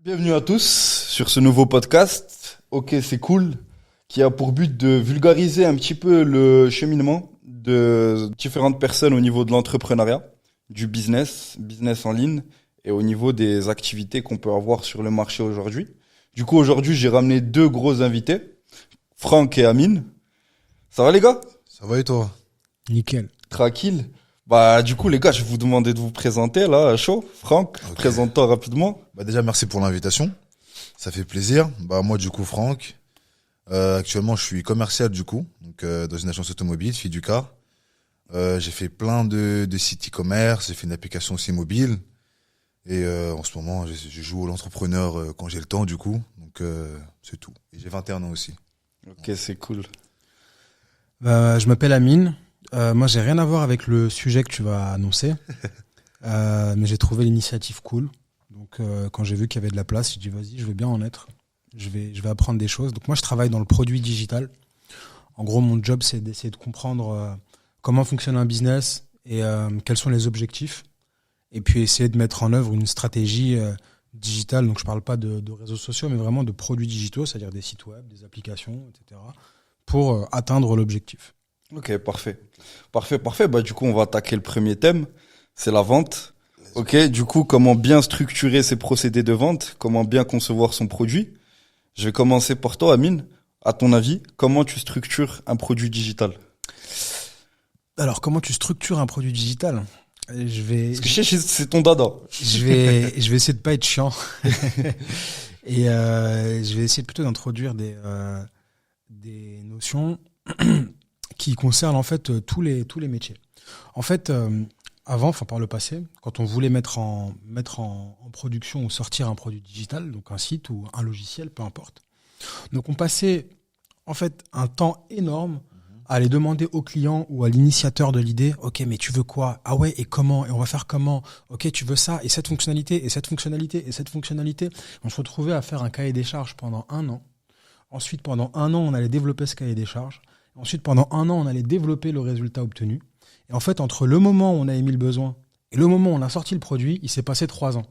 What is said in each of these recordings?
Bienvenue à tous sur ce nouveau podcast. Ok, c'est cool, qui a pour but de vulgariser un petit peu le cheminement de différentes personnes au niveau de l'entrepreneuriat, du business en ligne et au niveau des activités qu'on peut avoir sur le marché aujourd'hui. Du coup, aujourd'hui, j'ai ramené deux gros invités, Franck et Amine. Ça va les gars? Ça va et toi? Nickel. Tranquille. Bah, du coup, les gars, je vais vous demander de vous présenter, là, chaud. Franck, Ok. présente-toi rapidement. Déjà, merci pour l'invitation. Ça fait plaisir. Moi, du coup, Franck. Actuellement, je suis commercial, du coup, donc dans une agence automobile, Fiducar. J'ai fait plein de sites e-commerce, j'ai fait une application aussi mobile. Et en ce moment, je joue à l'entrepreneur quand j'ai le temps, du coup. Donc, c'est tout. Et j'ai 21 ans aussi. Ok, c'est cool. Je m'appelle Amine. Moi, j'ai rien à voir avec le sujet que tu vas annoncer. Mais j'ai trouvé l'initiative cool. Donc, quand j'ai vu qu'il y avait de la place, j'ai dit vas-y, je vais bien en être. Je vais apprendre des choses. Donc, moi, je travaille dans le produit digital. En gros, mon job, c'est d'essayer de comprendre comment fonctionne un business et quels sont les objectifs. Et puis, essayer de mettre en œuvre une stratégie digitale. Donc, je parle pas de réseaux sociaux, mais vraiment de produits digitaux, c'est-à-dire des sites web, des applications, etc., pour atteindre l'objectif. Ok, parfait. Parfait. Bah, du coup, on va attaquer le premier thème. C'est la vente. Ok, du coup, comment bien structurer ses procédés de vente? Comment bien concevoir son produit? Je vais commencer par toi, Amine. À ton avis, comment tu structures un produit digital? Alors, comment tu structures un produit digital? Je vais Parce que je sais, c'est ton dada. essayer de pas être chiant. Et je vais essayer plutôt d'introduire des notions qui concernent en fait tous les métiers. En fait, avant, par le passé, quand on voulait mettre en production ou sortir un produit digital, donc un site ou un logiciel, peu importe. Donc on passait en fait un temps énorme à aller demander au client ou à l'initiateur de l'idée, ok, mais tu veux quoi? Ah ouais, et comment? Et on va faire comment? Ok, tu veux ça, et cette fonctionnalité, et cette fonctionnalité, et cette fonctionnalité. On se retrouvait à faire un cahier des charges pendant 1 an. Ensuite, pendant 1 an, on allait développer ce cahier des charges. Ensuite, pendant 1 an, on allait développer le résultat obtenu. Et en fait, entre le moment où on a émis le besoin et le moment où on a sorti le produit, il s'est passé 3 ans.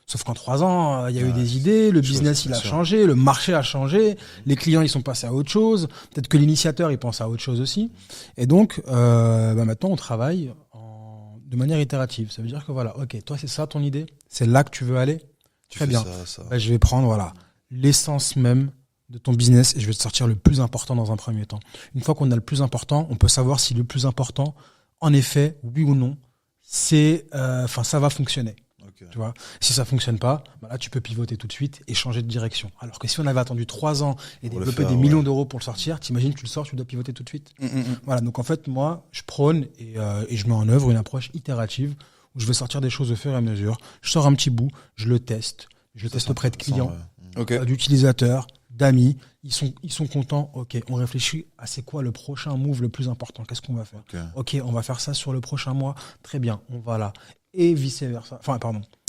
Sauf qu'en 3 ans, il y a eu des idées, le business, il a changé, le marché a changé, les clients, ils sont passés à autre chose. Peut-être que l'initiateur, il pense à autre chose aussi. Et donc, maintenant, on travaille de manière itérative. Ça veut dire que voilà, ok, toi, c'est ça ton idée? C'est là que tu veux aller? Très bien. Je vais prendre, l'essence même de ton business et je vais te sortir le plus important dans un premier temps. Une fois qu'on a le plus important, on peut savoir si le plus important, en effet, oui ou non, ça va fonctionner. Okay. Tu vois, si ça fonctionne pas, là tu peux pivoter tout de suite et changer de direction. Alors que si on avait attendu 3 ans et développé des millions d'euros pour le sortir, t'imagines, tu le sors, tu dois pivoter tout de suite. Voilà, donc en fait, moi, je prône et je mets en œuvre une approche itérative où je vais sortir des choses au fur et à mesure. Je sors un petit bout, je le teste auprès de clients, d'utilisateurs, d'amis, ils sont contents. Ok, on réfléchit à c'est quoi le prochain move le plus important. Qu'est-ce qu'on va faire? Ok, on va faire ça sur le prochain mois. Très bien, on va là. Et vice versa.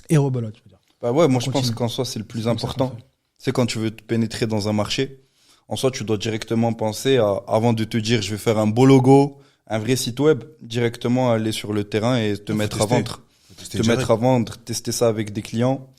Et rebelote, je veux dire. Bah ouais, moi je pense qu'en soi c'est le plus important. C'est quand tu veux te pénétrer dans un marché. En soi, tu dois directement penser avant de te dire je vais faire un beau logo, un vrai site web, directement aller sur le terrain et te mettre à vendre. Tester ça avec des clients,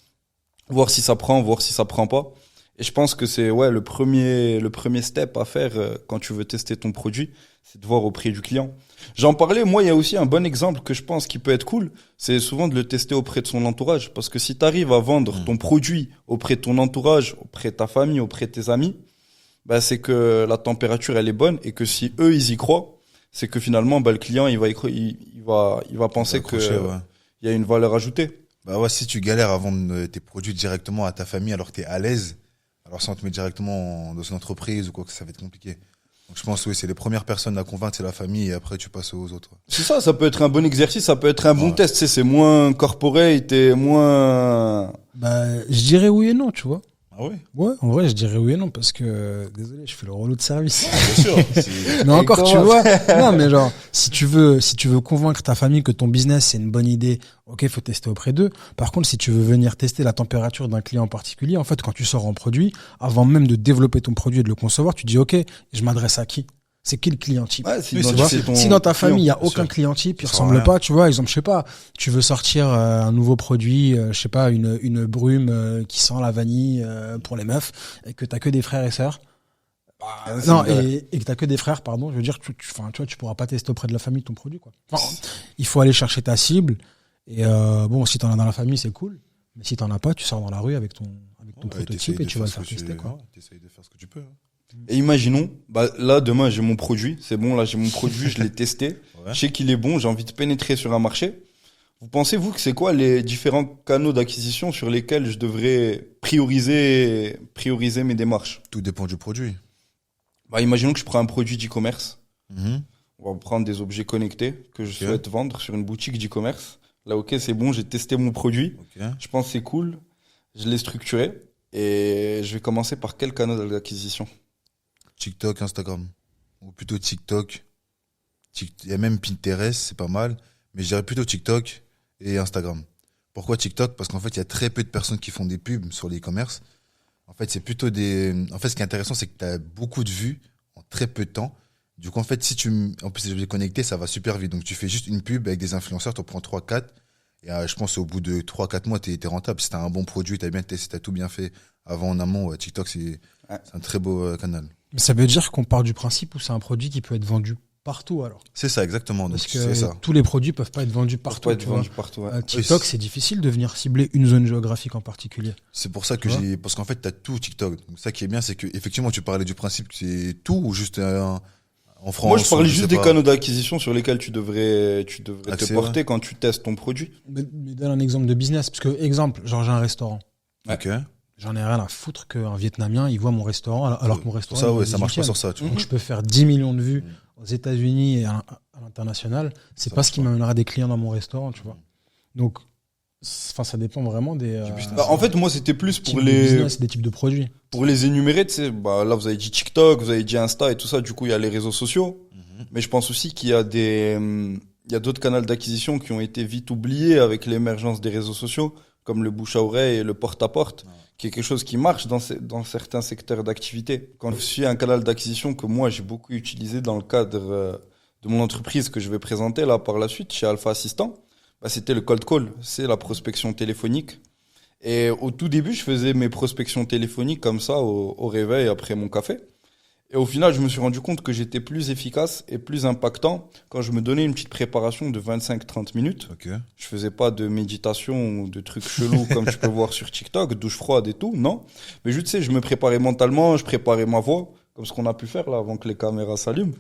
voir si ça prend, voir si ça prend pas. Et je pense que c'est le premier step à faire quand tu veux tester ton produit, c'est de voir auprès du client. J'en parlais, moi il y a aussi un bon exemple que je pense qui peut être cool, c'est souvent de le tester auprès de son entourage, parce que si tu arrives à vendre ton produit auprès de ton entourage, auprès de ta famille, auprès de tes amis, c'est que la température elle est bonne et que si eux ils y croient, c'est que finalement le client il va penser que il y a une valeur ajoutée. Si tu galères à vendre tes produits directement à ta famille alors que t'es à l'aise, alors si on te met directement dans une entreprise ou quoi, que ça va être compliqué. Donc je pense c'est les premières personnes à convaincre, c'est la famille et après tu passes aux autres. C'est ça peut être un bon exercice, ça peut être un bon test, c'est moins corporate et moins... Je dirais oui et non, tu vois. Ah ouais? Ouais, en vrai, je dirais oui et non parce que, désolé, je fais le relou de service. Bien sûr. Mais encore, tu vois. Non, mais genre, si tu veux convaincre ta famille que ton business c'est une bonne idée, ok, faut tester auprès d'eux. Par contre, si tu veux venir tester la température d'un client en particulier, en fait, quand tu sors en produit, avant même de développer ton produit et de le concevoir, tu dis ok, je m'adresse à qui? C'est qui le client type? Ouais, c'est Oui, identifier ton Si dans ta famille, il n'y a bien aucun sûr. client type, il Ça sert à ressemble rien. pas, tu vois, exemple, je sais pas, tu veux sortir un nouveau produit, je sais pas, une brume qui sent la vanille pour les meufs, et que t'as que des frères et sœurs. c'est Non, vrai. et que t'as que des frères, pardon, je veux dire, enfin, tu vois, tu pourras pas tester auprès de la famille ton produit, quoi. Enfin, il faut aller chercher ta cible, et bon, si t'en as dans la famille, c'est cool, mais si t'en as pas, tu sors dans la rue avec ton Ouais, prototype t'essayes et de tu vas le ce faire que tu- tester, quoi. ouais, t'essayes de faire ce que tu peux. Hein. Et imaginons, bah, là, demain, j'ai mon produit. C'est bon, là, j'ai mon produit, je l'ai testé. Ouais. Je sais qu'il est bon, j'ai envie de pénétrer sur un marché. Vous pensez, vous, que c'est quoi les différents canaux d'acquisition sur lesquels je devrais prioriser mes démarches? Tout dépend du produit. Bah, imaginons que je prends un produit d'e-commerce. Mhm. On va prendre des objets connectés que je Ok. souhaite vendre sur une boutique d'e-commerce. Là, ok, c'est bon, j'ai testé mon produit. Ok. Je pense que c'est cool. Je l'ai structuré. Et je vais commencer par quel canal d'acquisition? TikTok, Instagram. Ou plutôt TikTok. Il y a même Pinterest, c'est pas mal. Mais je dirais plutôt TikTok et Instagram. Pourquoi TikTok? Parce qu'en fait, il y a très peu de personnes qui font des pubs sur l'e-commerce. En fait, c'est plutôt des. En fait, ce qui est intéressant, c'est que tu as beaucoup de vues en très peu de temps. Du coup, en fait, en plus, les objets connectés, ça va super vite. Donc, tu fais juste une pub avec des influenceurs, tu en prends 3, 4. Et je pense au bout de 3, 4 mois, t'es rentable. Si t'as un bon produit, t'as bien testé, t'as tout bien fait avant en amont, ouais, TikTok, c'est un très beau canal. Mais ça veut dire qu'on part du principe où c'est un produit qui peut être vendu partout, alors. C'est ça, exactement. Donc, Parce c'est que ça. tous les produits peuvent pas être vendus Pour partout, pas être tu vois. vendu partout, ouais. TikTok, Oui, c'est difficile de venir cibler une zone géographique en particulier. C'est pour ça que Tu vois parce qu'en fait, t'as tout TikTok. Donc, ça qui est bien, c'est que, effectivement, tu parlais du principe que c'est tout ou juste en France. Moi, je parlais ou juste sais des pas. canaux d'acquisition sur lesquels tu devrais te Accès, porter quand tu testes ton produit. Mais donne un exemple de business. Parce que, exemple, genre, j'ai un restaurant. Ok. J'en ai rien à foutre qu'un Vietnamien, il voit mon restaurant, alors que mon restaurant. Ça, il est ouais, ça marche pas 18e. sur ça, tu vois. Donc, je peux faire 10 millions de vues Mm. aux États-Unis et à l'international. C'est Ça pas marche ce qui pas. m'amènera des clients dans mon restaurant, tu vois. Donc, enfin, ça dépend vraiment des. business. Bah, en fait, moi, c'était plus types pour de business, des types de produits. les énumérer, tu sais. Bah, là, vous avez dit TikTok, vous avez dit Insta et tout ça. Du coup, il y a les réseaux sociaux. Mhm. Mais je pense aussi qu'il y a il y a d'autres canaux d'acquisition qui ont été vite oubliés avec l'émergence des réseaux sociaux, comme le bouche à oreille et le porte-à-porte, qui est quelque chose qui marche dans certains secteurs d'activité. Quand je suis un canal d'acquisition que moi, j'ai beaucoup utilisé dans le cadre de mon entreprise que je vais présenter là par la suite chez Alpha Assistant, bah, c'était le cold call, c'est la prospection téléphonique. Et au tout début, je faisais mes prospections téléphoniques comme ça au réveil après mon café. Et au final, je me suis rendu compte que j'étais plus efficace et plus impactant quand je me donnais une petite préparation de 25-30 minutes. Ok. Je faisais pas de méditation ou de trucs chelous comme tu peux voir sur TikTok, douche froide et tout, non. Mais je sais, je me préparais mentalement, je préparais ma voix, comme ce qu'on a pu faire là avant que les caméras s'allument.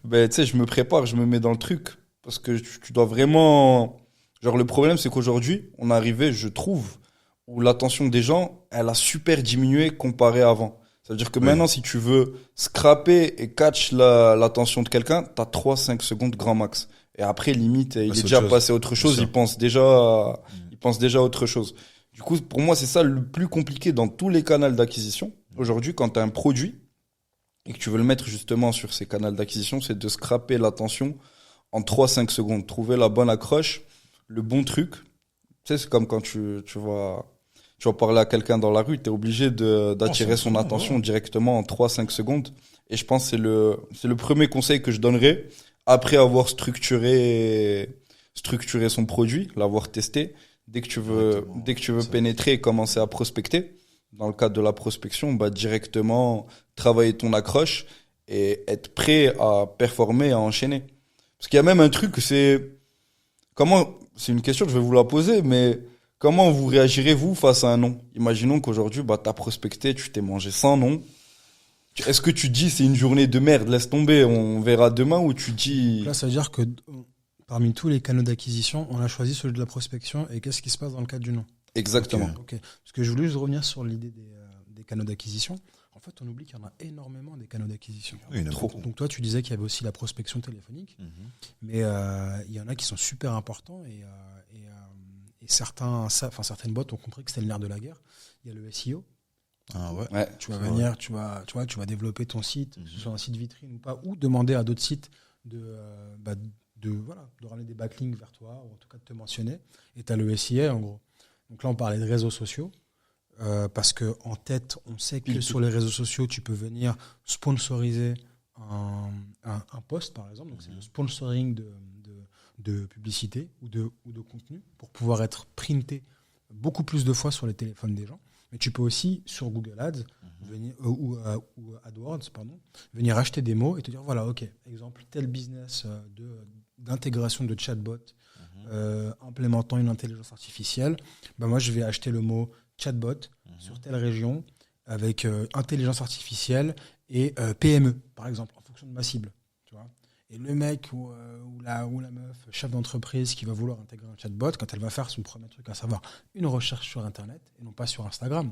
Ben, tu sais, je me prépare, je me mets dans le truc. Parce que tu dois vraiment... Genre, le problème, c'est qu'aujourd'hui, on est arrivé, je trouve, où l'attention des gens, elle a super diminué comparé à avant. Ça veut dire que Oui. maintenant, si tu veux scraper et catch l'attention de quelqu'un, t'as 3-5 secondes grand max. Et après, limite, il c'est est déjà autre chose. passé à autre chose, sûr. il pense déjà à autre chose. Du coup, pour moi, c'est ça le plus compliqué dans tous les canaux d'acquisition. Aujourd'hui, quand tu as un produit et que tu veux le mettre justement sur ces canaux d'acquisition, c'est de scraper l'attention en 3-5 secondes. Trouver la bonne accroche, le bon truc. Tu sais, c'est comme quand tu vas parler à quelqu'un dans la rue, tu es obligé d'attirer son attention directement en 3-5 secondes. Et je pense que c'est le premier conseil que je donnerais après avoir structuré son produit, l'avoir testé. Dès que tu veux pénétrer et commencer à prospecter, dans le cadre de la prospection, bah, directement travailler ton accroche et être prêt à performer, à enchaîner. Parce qu'il y a même un truc, c'est une question, je vais vous la poser, mais comment vous réagirez, vous, face à un non? Imaginons qu'aujourd'hui, bah, t'as prospecté, tu t'es mangé 100 noms. Est-ce que tu dis, c'est une journée de merde, laisse tomber, on verra demain, ou tu dis... Là, ça veut dire que parmi tous les canaux d'acquisition, on a choisi celui de la prospection. Et qu'est-ce qui se passe dans le cadre du non? Exactement. Ok. Parce que je voulais juste revenir sur l'idée des canaux d'acquisition. En fait, on oublie qu'il y en a énormément des canaux d'acquisition. Oui, il y en a Trop. beaucoup. Donc toi, tu disais qu'il y avait aussi la prospection téléphonique, Mhm. mais il y en a qui sont super importants et certaines boîtes ont compris que c'était le nerf de la guerre. Il y a le SEO. Ah ouais. Ouais. Tu vas C'est venir, tu vas développer ton site, que ce soit un site vitrine ou pas, ou demander à d'autres sites de ramener des backlinks vers toi, ou en tout cas de te mentionner. Et tu as le SIA, en gros. Donc là, on parlait de réseaux sociaux, parce que en tête, on sait que sur les réseaux sociaux, tu peux venir sponsoriser un post, par exemple, donc c'est le sponsoring de publicité ou de contenu pour pouvoir être printé beaucoup plus de fois sur les téléphones des gens. Mais tu peux aussi, sur Google Ads ou AdWords, venir acheter des mots et te dire, voilà, ok, exemple, tel business d'intégration de chatbot implémentant une intelligence artificielle, moi, je vais acheter le mot chatbot sur telle région avec intelligence artificielle et PME, par exemple, en fonction de ma cible. Tu vois. Et le mec ou la meuf, chef d'entreprise qui va vouloir intégrer un chatbot, quand elle va faire son premier truc, à savoir une recherche sur Internet et non pas sur Instagram.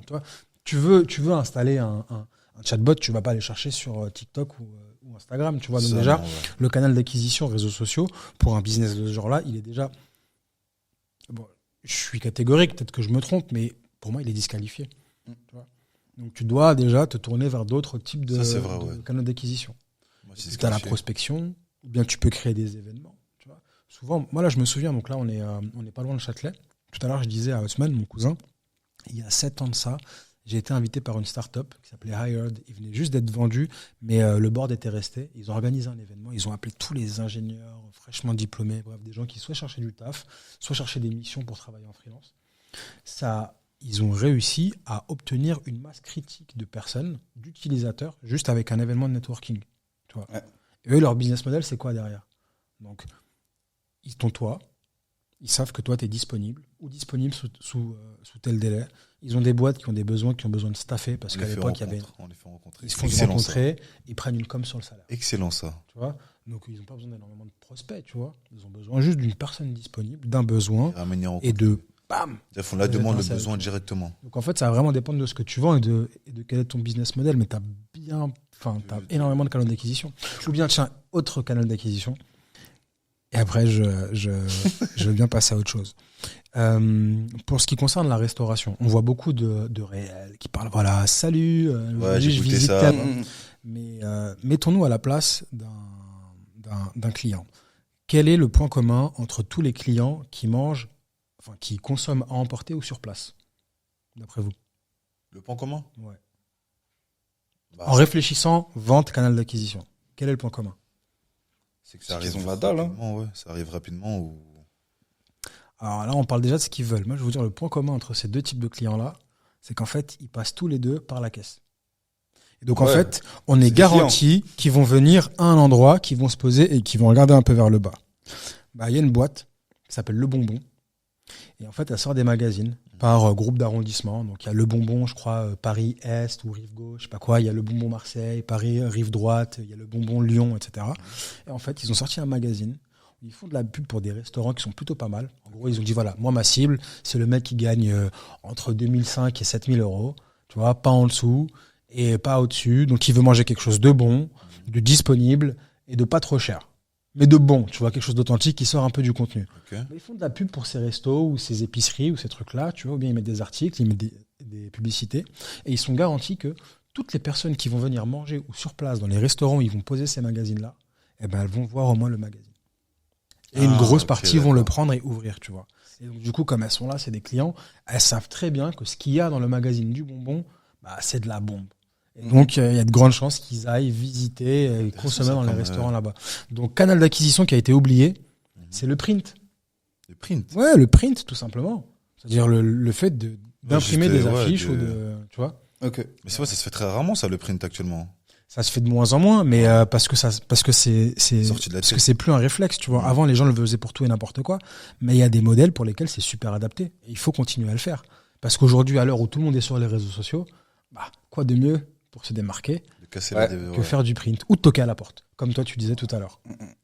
Tu veux installer un chatbot, tu vas pas aller chercher sur TikTok ou Instagram. Tu vois. Donc déjà, le canal d'acquisition réseaux sociaux, pour un business de ce genre-là, il est déjà... Bon, je suis catégorique, peut-être que je me trompe, mais pour moi, il est disqualifié. Tu vois. Donc tu dois déjà te tourner vers d'autres types de canaux d'acquisition. Tu as la prospection, ou bien tu peux créer des événements. Tu vois. Souvent, moi là je me souviens, donc là on est pas loin de Châtelet. Tout à l'heure je disais à Haussmann, mon cousin, il y a 7 ans de ça, j'ai été invité par une start-up qui s'appelait Hired. Il venait juste d'être vendu, mais le board était resté. Ils ont organisé un événement, ils ont appelé tous les ingénieurs fraîchement diplômés, bref, des gens qui soit cherchaient du taf, soit cherchaient des missions pour travailler en freelance. Ils ont réussi à obtenir une masse critique de personnes, d'utilisateurs, juste avec un événement de networking. Tu vois. Ouais. Et eux, leur business model, c'est quoi derrière ? Donc, ils t'ont toi, ils savent que toi, tu es disponible, ou disponible sous tel délai. Ils ont des boîtes qui ont des besoins, qui ont besoin de staffer, parce qu'à l'époque, il y avait... On les fait rencontrer. Ils se font rencontrer, ils prennent une com sur le salaire. Excellent, ça. Tu vois ? Donc, ils n'ont pas besoin d'énormément de prospects, tu vois. Ils ont besoin juste d'une personne disponible, d'un besoin, et de... Bam. Ils font la demande, le besoin directement. Donc en fait, ça va vraiment dépendre de ce que tu vends et de quel est ton business model. Mais tu as énormément de canaux d'acquisition. Ou bien, tiens, autre canal d'acquisition. Et après, je veux bien passer à autre chose. Pour ce qui concerne la restauration, on voit beaucoup de réels qui parlent, voilà, salut, je visite ça. Mais mettons-nous à la place d'un client. Quel est le point commun entre tous les clients qui consomment à emporter ou sur place, d'après vous? Le point commun? Ouais. En réfléchissant, vente, canal d'acquisition. Quel est le point commun? C'est que ça arrive rapidement, ouais. Ça arrive rapidement ou... Alors là, on parle déjà de ce qu'ils veulent. Moi, je vais vous dire, le point commun entre ces deux types de clients-là, c'est qu'en fait, ils passent tous les deux par la caisse. Et donc, en fait, on est garanti qu'ils vont venir à un endroit, qu'ils vont se poser et qu'ils vont regarder un peu vers le bas. Il y a une boîte qui s'appelle Le Bonbon. Et en fait, elle sort des magazines par groupe d'arrondissement. Donc, il y a Le Bonbon, je crois, Paris-Est ou Rive-Gauche, je sais pas quoi. Il y a Le Bonbon Marseille, Paris, Rive-Droite. Il y a Le Bonbon Lyon, etc. Et en fait, ils ont sorti un magazine. Ils font de la pub pour des restaurants qui sont plutôt pas mal. En gros, ils ont dit, voilà, moi, ma cible, c'est le mec qui gagne entre 2005 et 7000 euros. Tu vois, pas en dessous et pas au-dessus. Donc, il veut manger quelque chose de bon, de disponible et de pas trop cher. Mais de bon, tu vois, quelque chose d'authentique qui sort un peu du contenu. Okay. Mais ils font de la pub pour ces restos ou ces épiceries ou ces trucs-là, tu vois, ou bien ils mettent des articles, ils mettent des publicités, et ils sont garantis que toutes les personnes qui vont venir manger ou sur place dans les restaurants où ils vont poser ces magazines-là, elles vont voir au moins le magazine. Et une grosse partie vont le prendre et ouvrir, tu vois. Et donc, du coup, comme elles sont là, c'est des clients, elles savent très bien que ce qu'il y a dans le magazine du bonbon, c'est de la bombe. Et donc, il y a de grandes chances qu'ils aillent visiter et consommer dans les restaurants là-bas. Donc, canal d'acquisition qui a été oublié, c'est le print. Le print? Ouais, le print, tout simplement. C'est-à-dire le fait d'imprimer des affiches ou tu vois. Ok. Mais c'est vrai, ça se fait très rarement, ça, le print, actuellement. Ça se fait de moins en moins, mais parce que c'est plus un réflexe, tu vois. Avant, les gens le faisaient pour tout et n'importe quoi. Mais il y a des modèles pour lesquels c'est super adapté. Et il faut continuer à le faire. Parce qu'aujourd'hui, à l'heure où tout le monde est sur les réseaux sociaux, quoi de mieux pour se démarquer que faire du print ou de toquer à la porte, comme toi tu disais tout à l'heure.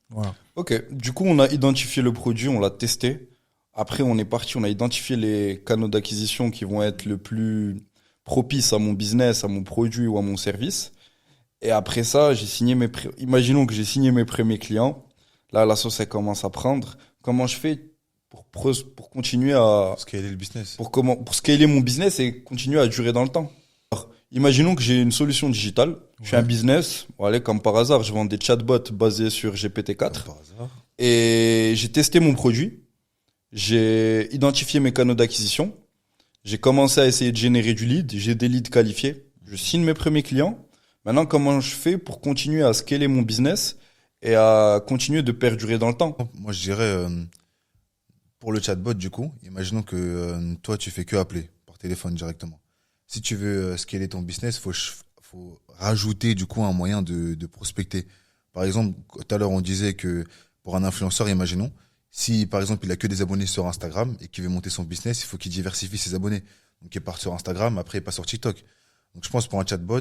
Voilà. Ok, du coup on a identifié le produit, on l'a testé. Après on est parti, on a identifié les canaux d'acquisition qui vont être le plus propices à mon business, à mon produit ou à mon service. Et après ça, imaginons que j'ai signé mes premiers clients. Là, la sauce elle commence à prendre. Comment je fais pour continuer à scaler le business, pour scaler mon business et continuer à durer dans le temps? Imaginons que j'ai une solution digitale, je fais un business, comme par hasard, je vends des chatbots basés sur GPT-4 et j'ai testé mon produit, j'ai identifié mes canaux d'acquisition, j'ai commencé à essayer de générer du lead, j'ai des leads qualifiés, je signe mes premiers clients, Maintenant, comment je fais pour continuer à scaler mon business et à continuer de perdurer dans le temps? Moi, je dirais, pour le chatbot, du coup, imaginons que toi, tu fais que appeler par téléphone directement. Si tu veux scaler ton business, faut rajouter, du coup, un moyen de prospecter. Par exemple, tout à l'heure, on disait que pour un influenceur, imaginons, si, par exemple, il a que des abonnés sur Instagram et qu'il veut monter son business, il faut qu'il diversifie ses abonnés. Donc, il part sur Instagram, après, il passe sur TikTok. Donc, je pense pour un chatbot,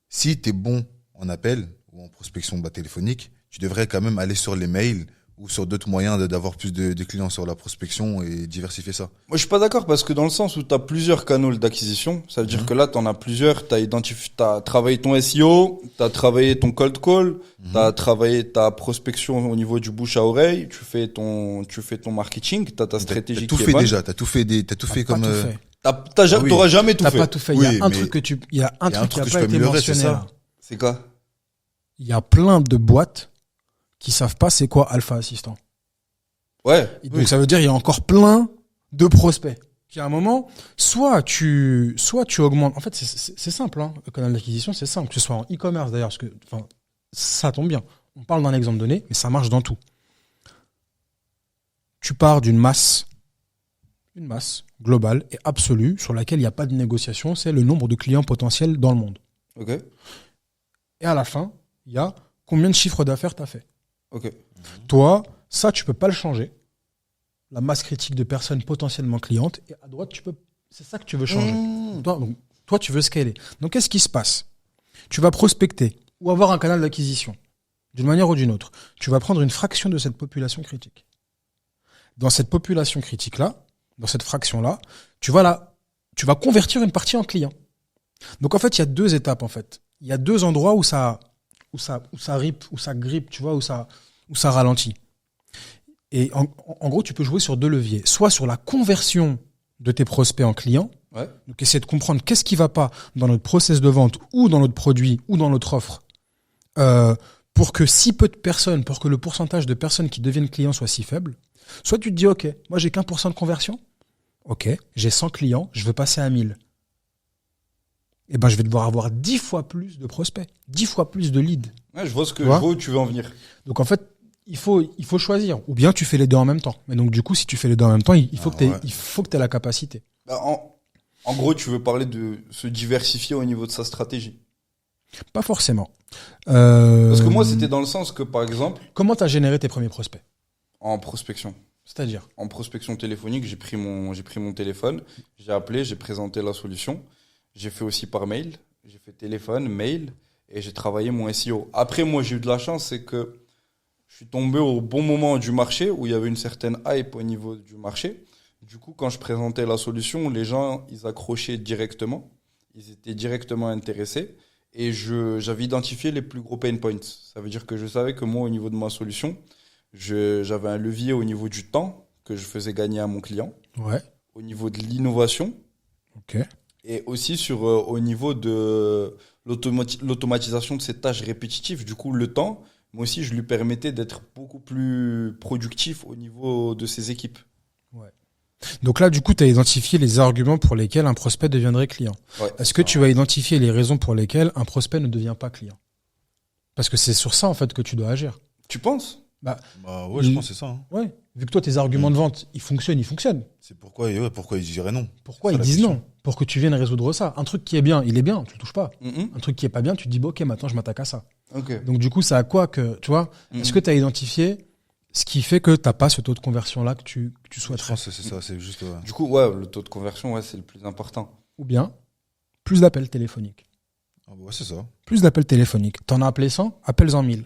si tu es bon en appel ou en prospection téléphonique, tu devrais quand même aller sur les mails ou sur d'autres moyens d'avoir plus de clients sur la prospection et diversifier ça. Moi, je suis pas d'accord parce que dans le sens où tu as plusieurs canaux d'acquisition, ça veut dire que là, tu en as plusieurs, t'as travaillé ton SEO, tu as travaillé ton cold call, tu as travaillé ta prospection au niveau du bouche à oreille, tu fais ton marketing, tu as ta stratégie T'as tout qui est fait bonne. déjà, t'as tout fait comme... Pas tout fait. T'auras jamais tout T'as fait. pas tout fait. Oui, Il y a un mais truc il y a un truc qui a que je pas peux été améliorer, c'est mentionné ça. là. C'est quoi? Il y a plein de boîtes qui savent pas c'est quoi Alpha Assistant. Ouais. Et donc ça veut dire il y a encore plein de prospects. Puis à un moment, soit tu augmentes. En fait, c'est simple, hein. Le canal d'acquisition, c'est simple. Que ce soit en e-commerce d'ailleurs, parce que, enfin, ça tombe bien. On parle d'un exemple donné, mais ça marche dans tout. Tu pars d'une masse, une masse globale et absolue sur laquelle il n'y a pas de négociation. C'est le nombre de clients potentiels dans le monde. Ok. Et à la fin, il y a combien de chiffres d'affaires t'as fait. Ok. Toi, ça, tu peux pas le changer. La masse critique de personnes potentiellement clientes. Et à droite, c'est ça que tu veux changer. Toi, tu veux scaler. Donc, qu'est-ce qui se passe? Tu vas prospecter ou avoir un canal d'acquisition. D'une manière ou d'une autre. Tu vas prendre une fraction de cette population critique. Dans cette population critique-là, dans cette fraction-là, tu vas convertir une partie en client. Donc, en fait, il y a deux étapes, en fait. Il y a deux endroits où ça rip, où ça grippe, tu vois, où ça ralentit. Et en gros, tu peux jouer sur deux leviers. Soit sur la conversion de tes prospects en clients. Ouais. Donc, essayer de comprendre qu'est-ce qui va pas dans notre process de vente ou dans notre produit ou dans notre offre. Pour que si peu de personnes, pour que le pourcentage de personnes qui deviennent clients soit si faible. Soit tu te dis, OK, moi j'ai qu'1% de conversion. OK, j'ai 100 clients, je veux passer à 1000. Eh ben, je vais devoir avoir 10 fois plus de prospects, 10 fois plus de leads. Ouais, je vois où tu veux en venir. Donc, en fait, il faut choisir. Ou bien tu fais les deux en même temps. Mais donc, du coup, si tu fais les deux en même temps, il faut que tu aies la capacité. Bah, en gros, tu veux parler de se diversifier au niveau de sa stratégie. Pas forcément. Parce que moi, c'était dans le sens que, par exemple, Comment tu as généré tes premiers prospects? en prospection. C'est-à-dire? En prospection téléphonique, j'ai pris mon téléphone, j'ai appelé, j'ai présenté la solution. J'ai fait aussi par mail. J'ai fait téléphone, mail, et j'ai travaillé mon SEO. Après, moi, j'ai eu de la chance, c'est que je suis tombé au bon moment du marché, où il y avait une certaine hype au niveau du marché. Du coup, quand je présentais la solution, les gens, ils accrochaient directement. Ils étaient directement intéressés. Et j'avais identifié les plus gros pain points. Ça veut dire que je savais que moi, au niveau de ma solution, j'avais un levier au niveau du temps que je faisais gagner à mon client. Ouais. Au niveau de l'innovation. OK. Et aussi au niveau de l'automatisation de ces tâches répétitives. Du coup, le temps, moi aussi, je lui permettais d'être beaucoup plus productif au niveau de ses équipes. Ouais. Donc là, du coup, tu as identifié les arguments pour lesquels un prospect deviendrait client. Ouais, Est-ce que tu vas identifier les raisons pour lesquelles un prospect ne devient pas client? Parce que c'est sur ça, en fait, que tu dois agir. Tu penses? Bah ouais, je pense que c'est ça. Hein. Ouais. Vu que toi, tes arguments de vente, ils fonctionnent. C'est pourquoi ils diraient non. Pourquoi C'est ils la disent question. non? Pour que tu viennes résoudre ça. Un truc qui est bien, il est bien, tu le touches pas. Mhm. Un truc qui est pas bien, tu te dis, bon, OK, maintenant, je m'attaque à ça. Ok. Donc, du coup, c'est à quoi que, tu vois, est-ce que tu as identifié ce qui fait que t'as pas ce taux de conversion-là que tu Je souhaiterais? pense que c'est ça, c'est juste... Du coup, ouais, le taux de conversion, ouais, c'est le plus important. Ou bien, plus d'appels téléphoniques. Ah bah ouais, c'est ça. Plus d'appels téléphoniques. T'en as appelé 100, appelle-en 1000.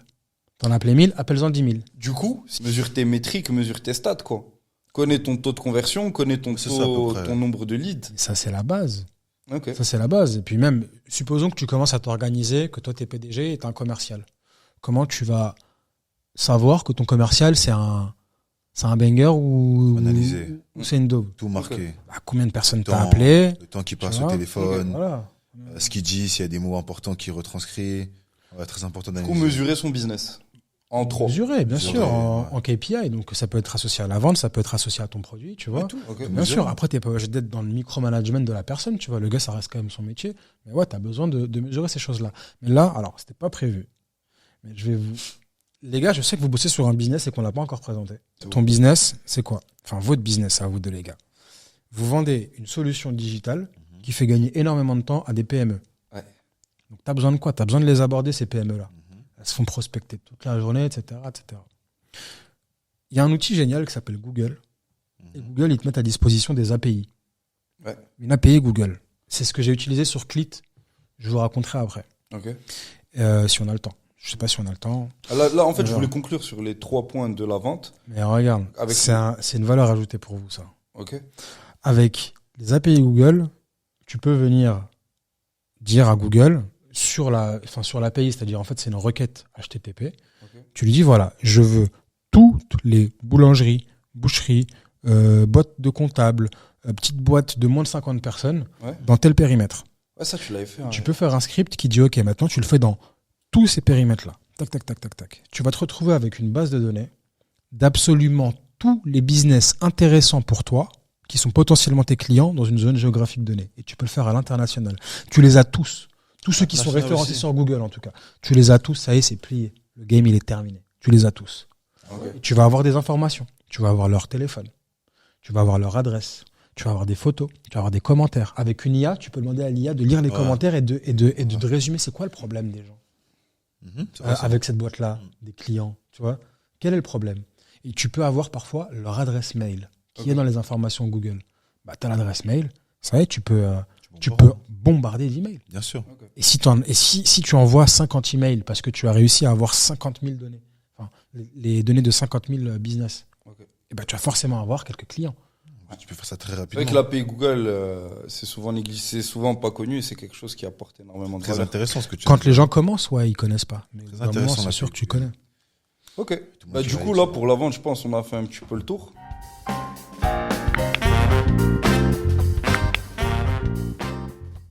T'en as appelé 1000, appelle-en 10 000. Du coup, mesure tes métriques, mesure tes stats, quoi. Connais ton taux de conversion, connais ton C'est ça, à peu près. ton nombre de leads. Ça, c'est la base. Ok. Ça, c'est la base. Et puis même, supposons que tu commences à t'organiser, que toi, t'es PDG et t'es un commercial. Comment tu vas savoir que ton commercial, c'est un banger ou Analyser. ou c'est une daube? Tout marqué. Bah, combien de personnes Le t'as temps, appelé? Le temps qu'il Tu passe vois. au téléphone, Voilà. ce qu'il dit, s'il y a des mots importants qu'il retranscrit. Ouais, très important Du coup, d'analyser. mesurer son business. En trop. Mesuré, bien Mesuré, sûr, ouais. en KPI. Donc, ça peut être associé à la vente, ça peut être associé à ton produit, tu vois. Ok. Bien Mesuré. sûr. Après, t'es pas obligé d'être dans le micromanagement de la personne, tu vois. Le gars, ça reste quand même son métier. Mais ouais, t'as besoin de mesurer ces choses-là. Mais là, alors, c'était pas prévu. Mais les gars, je sais que vous bossez sur un business et qu'on l'a pas encore présenté. Ton business, c'est quoi? Enfin, votre business, à vous deux, les gars. Vous vendez une solution digitale qui fait gagner énormément de temps à des PME. Ouais. Donc, t'as besoin de quoi? T'as besoin de les aborder, ces PME-là. Elles se font prospecter toute la journée, etc., etc. Il y a un outil génial qui s'appelle Google. Et Google, ils te mettent à disposition des API. Ouais. Une API Google. C'est ce que j'ai utilisé sur Clit. Je vous raconterai après. Ok. Si on a le temps. Je sais pas si on a le temps. Là, en fait, je Alors. voulais conclure sur les 3 points de la vente. Mais regarde, Avec c'est une valeur ajoutée pour vous, ça. Ok. Avec les API Google, tu peux venir dire à Google sur l'API, c'est-à-dire en fait c'est une requête HTTP. Ok. Tu lui dis voilà, je veux toutes les boulangeries, boucheries, boîtes de comptables, petites boîtes de moins de 50 personnes Ouais. dans tel périmètre. Ouais, ça, tu l'avais fait. Hein. Tu peux faire un script qui dit ok, maintenant tu le fais dans tous ces périmètres-là. Tac, tac, tac, tac, tac. Tu vas te retrouver avec une base de données d'absolument tous les business intéressants pour toi qui sont potentiellement tes clients dans une zone géographique donnée. Et tu peux le faire à l'international. Tu les as tous. Tous ceux qui sont International référencés aussi. sur Google, en tout cas. Tu les as tous. Ça y est, c'est plié. Le game, il est terminé. Tu les as tous. Ok. Et tu vas avoir des informations. Tu vas avoir leur téléphone. Tu vas avoir leur adresse. Tu vas avoir des photos. Tu vas avoir des commentaires. Avec une IA, tu peux demander à l'IA de lire les Ouais. commentaires et de résumer c'est quoi le problème des gens. C'est vrai, ça. Avec cette boîte-là, des clients, tu vois. Quel est le problème? Et tu peux avoir parfois leur adresse mail qui Ok. est dans les informations Google. Bah, tu as l'adresse mail, ça y est, tu peux Tu peux bombarder d'emails. Bien sûr. Et si tu envoies 50 emails parce que tu as réussi à avoir 50 000 données, enfin, les données de 50 000 business, Ok. et ben, tu vas forcément avoir quelques clients. Tu peux faire ça très C'est rapidement. vrai que l'API Google, c'est souvent négligé, c'est souvent pas connu et c'est quelque chose qui apporte énormément de Très valeur. intéressant ce que tu Quand dis. les gens commencent, ouais, ils connaissent pas. Mais Très au bout d'un moment, intéressant, c'est la sûr que tu technique. connais. Ok. Tout le monde Bah, qui du va coup, là, pour la vente, je pense on a fait un petit peu le tour.